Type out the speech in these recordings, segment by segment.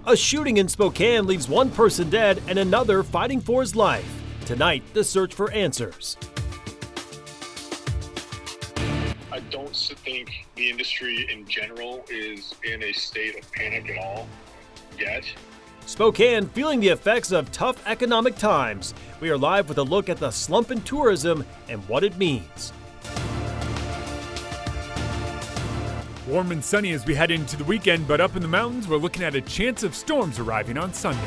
A shooting in Spokane leaves one person dead and another fighting for his life. Tonight, the search for answers. I don't think the industry in general is in a state of panic at all yet. Spokane feeling the effects of tough economic times. We are live with a look at the slump in tourism and what it means. Warm and sunny as we head into the weekend, but up in the mountains, we're looking at a chance of storms arriving on Sunday.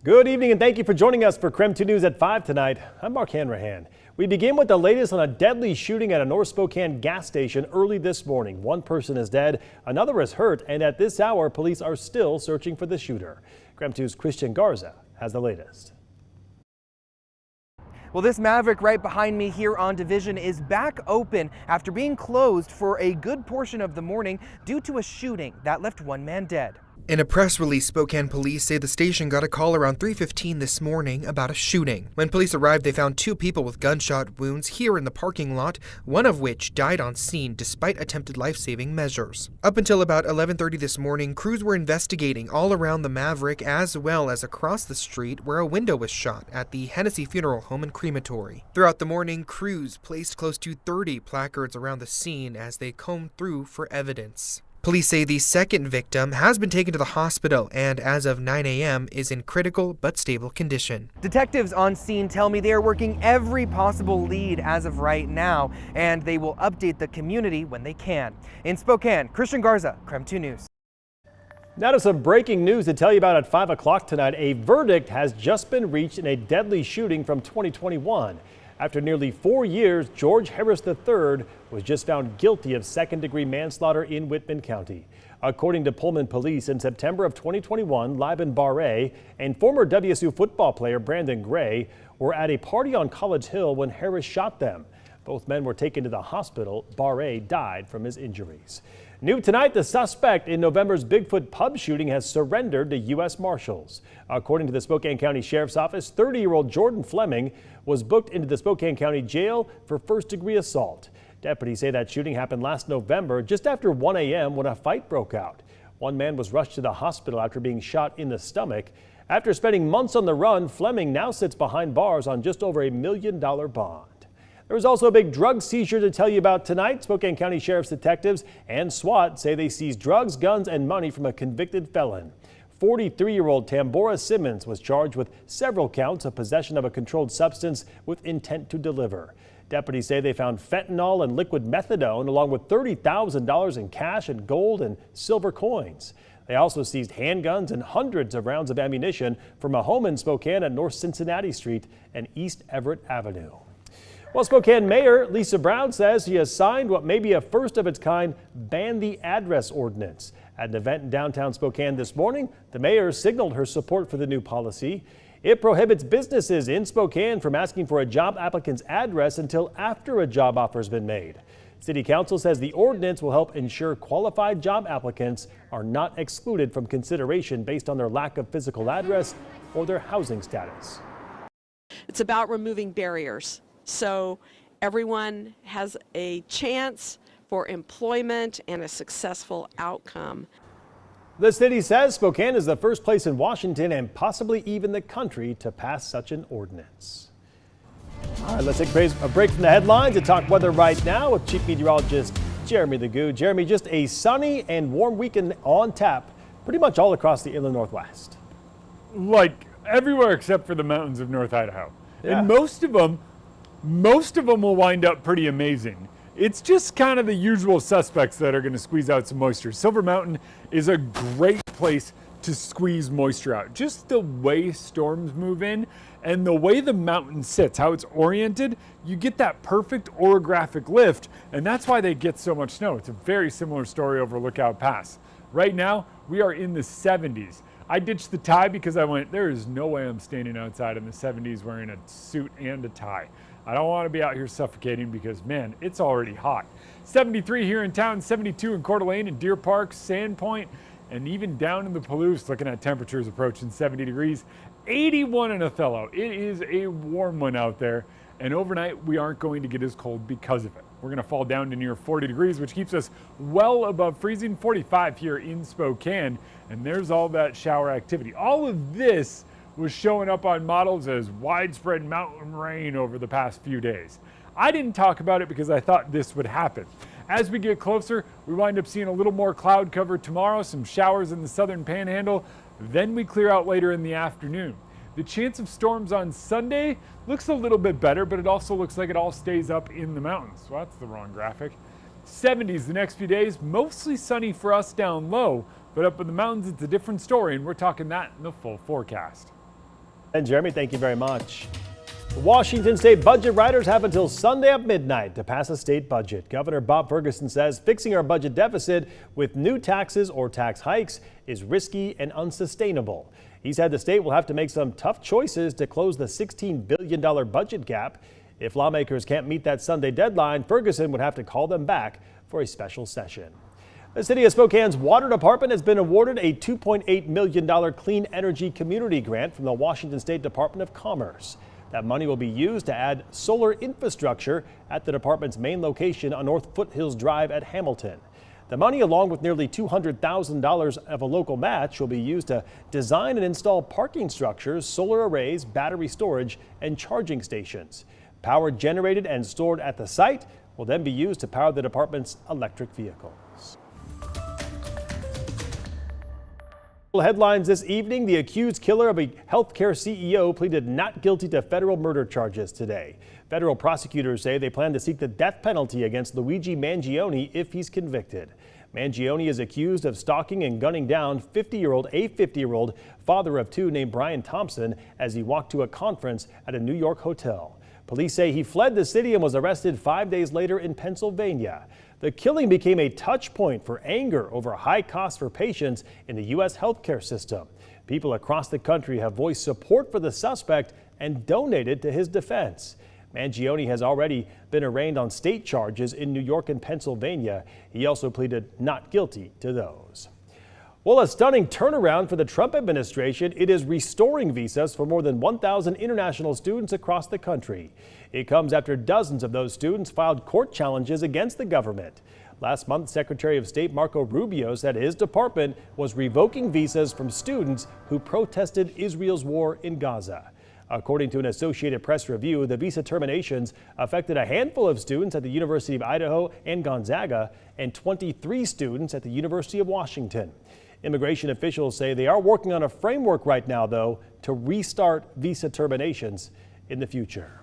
Good evening and thank you for joining us for KREM 2 News at 5 tonight. I'm Mark Hanrahan. We begin with the latest on a deadly shooting at a North Spokane gas station early this morning. One person is dead, another is hurt, and at this hour, police are still searching for the shooter. KREM 2's Christian Garza has the latest. Well, this Maverick right behind me here on Division is back open after being closed for a good portion of the morning due to a shooting that left one man dead. In a press release, Spokane police say the station got a call around 3:15 this morning about a shooting. When police arrived, they found two people with gunshot wounds here in the parking lot, one of which died on scene despite attempted life-saving measures. Up until about 11:30 this morning, crews were investigating all around the Maverick as well as across the street where a window was shot at the Hennessy Funeral Home and Crematory. Throughout the morning, crews placed close to 30 placards around the scene as they combed through for evidence. Police say the second victim has been taken to the hospital and, as of 9 a.m., is in critical but stable condition. Detectives on scene tell me they are working every possible lead as of right now, and they will update the community when they can. In Spokane, Christian Garza, KREM 2 News. Now to some breaking news to tell you about at 5 o'clock tonight. A verdict has just been reached in a deadly shooting from 2021. After nearly 4 years, George Harris III was just found guilty of second-degree manslaughter in Whitman County. According to Pullman Police, in September of 2021, Liban Barre and former WSU football player Brandon Gray were at a party on College Hill when Harris shot them. Both men were taken to the hospital. Barre died from his injuries. New tonight, the suspect in November's Bigfoot pub shooting has surrendered to U.S. Marshals. According to the Spokane County Sheriff's Office, 30-year-old Jordan Fleming was booked into the Spokane County Jail for first-degree assault. Deputies say that shooting happened last November just after 1 a.m. when a fight broke out. One man was rushed to the hospital after being shot in the stomach. After spending months on the run, Fleming now sits behind bars on just over $1 million bond. There was also a big drug seizure to tell you about tonight. Spokane County Sheriff's detectives and SWAT say they seized drugs, guns, and money from a convicted felon. 43-year-old Tambora Simmons was charged with several counts of possession of a controlled substance with intent to deliver. Deputies say they found fentanyl and liquid methadone along with $30,000 in cash and gold and silver coins. They also seized handguns and hundreds of rounds of ammunition from a home in Spokane at North Cincinnati Street and East Everett Avenue. Well, Spokane Mayor Lisa Brown says she has signed what may be a first-of-its-kind ban the address ordinance. At an event in downtown Spokane this morning, the mayor signaled her support for the new policy. It prohibits businesses in Spokane from asking for a job applicant's address until after a job offer has been made. City Council says the ordinance will help ensure qualified job applicants are not excluded from consideration based on their lack of physical address or their housing status. It's about removing barriers, so everyone has a chance for employment and a successful outcome. The city says Spokane is the first place in Washington and possibly even the country to pass such an ordinance. All right, let's take a break from the headlines and talk weather right now with Chief Meteorologist Jeremy the Goo. Jeremy, just a sunny and warm weekend on tap pretty much all across the inland Northwest. Like everywhere except for the mountains of North Idaho. Yeah. And most of them will wind up pretty amazing. It's just kind of the usual suspects that are going to squeeze out some moisture. Silver Mountain is a great place to squeeze moisture out. Just the way storms move in and the way the mountain sits, how it's oriented, you get that perfect orographic lift, and that's why they get so much snow. It's a very similar story over Lookout Pass. Right now, we are in the 70s. I ditched the tie because I went, there is no way I'm standing outside in the 70s wearing a suit and a tie. I don't want to be out here suffocating because, man, it's already hot. 73 here in town, 72 in Coeur d'Alene and Deer Park, Sandpoint, and even down in the Palouse, looking at temperatures approaching 70 degrees. 81 in Othello. It is a warm one out there, and overnight we aren't going to get as cold because of it. We're going to fall down to near 40 degrees, which keeps us well above freezing, 45 here in Spokane. And there's all that shower activity. All of this was showing up on models as widespread mountain rain over the past few days. I didn't talk about it because I thought this would happen. As we get closer, we wind up seeing a little more cloud cover tomorrow, some showers in the southern panhandle, then we clear out later in the afternoon. The chance of storms on Sunday looks a little bit better, but it also looks like it all stays up in the mountains. Well, that's the wrong graphic. 70s the next few days, mostly sunny for us down low, but up in the mountains it's a different story, and we're talking that in the full forecast. And Jeremy, thank you very much. The Washington state budget writers have until Sunday at midnight to pass a state budget. Governor Bob Ferguson says fixing our budget deficit with new taxes or tax hikes is risky and unsustainable. He said the state will have to make some tough choices to close the $16 billion budget gap. If lawmakers can't meet that Sunday deadline, Ferguson would have to call them back for a special session. The city of Spokane's water department has been awarded a $2.8 million clean energy community grant from the Washington State Department of Commerce. That money will be used to add solar infrastructure at the department's main location on North Foothills Drive at Hamilton. The money, along with nearly $200,000 of a local match, will be used to design and install parking structures, solar arrays, battery storage, and charging stations. Power generated and stored at the site will then be used to power the department's electric vehicles. Headlines this evening: the accused killer of a healthcare CEO pleaded not guilty to federal murder charges today. Federal prosecutors say they plan to seek the death penalty against Luigi Mangione if he's convicted. Mangione is accused of stalking and gunning down a 50-year-old father of two named Brian Thompson as he walked to a conference at a New York hotel. Police say he fled the city and was arrested 5 days later in Pennsylvania. The killing became a touch point for anger over high costs for patients in the U.S. healthcare system. People across the country have voiced support for the suspect and donated to his defense. Mangione has already been arraigned on state charges in New York and Pennsylvania. He also pleaded not guilty to those. Well, a stunning turnaround for the Trump administration. It is restoring visas for more than 1,000 international students across the country. It comes after dozens of those students filed court challenges against the government. Last month, Secretary of State Marco Rubio said his department was revoking visas from students who protested Israel's war in Gaza. According to an Associated Press review, the visa terminations affected a handful of students at the University of Idaho and Gonzaga and 23 students at the University of Washington. Immigration officials say they are working on a framework right now, though, to restart visa terminations in the future.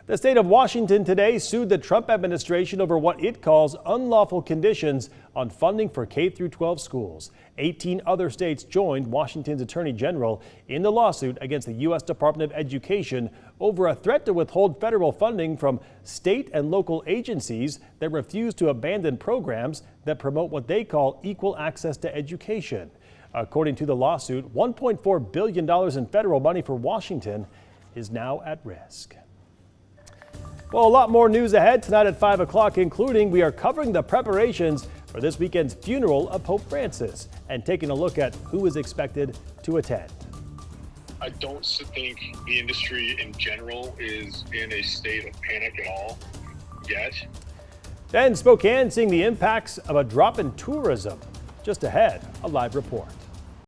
The state of Washington today sued the Trump administration over what it calls unlawful conditions on funding for K-12 schools. 18 other states joined Washington's Attorney General in the lawsuit against the U.S. Department of Education over a threat to withhold federal funding from state and local agencies that refuse to abandon programs that promote what they call equal access to education. According to the lawsuit, $1.4 billion in federal money for Washington is now at risk. Well, a lot more news ahead tonight at 5 o'clock, including we are covering the preparations for this weekend's funeral of Pope Francis and taking a look at who is expected to attend. I don't think the industry in general is in a state of panic at all yet. Then Spokane seeing the impacts of a drop in tourism. Just ahead, a live report.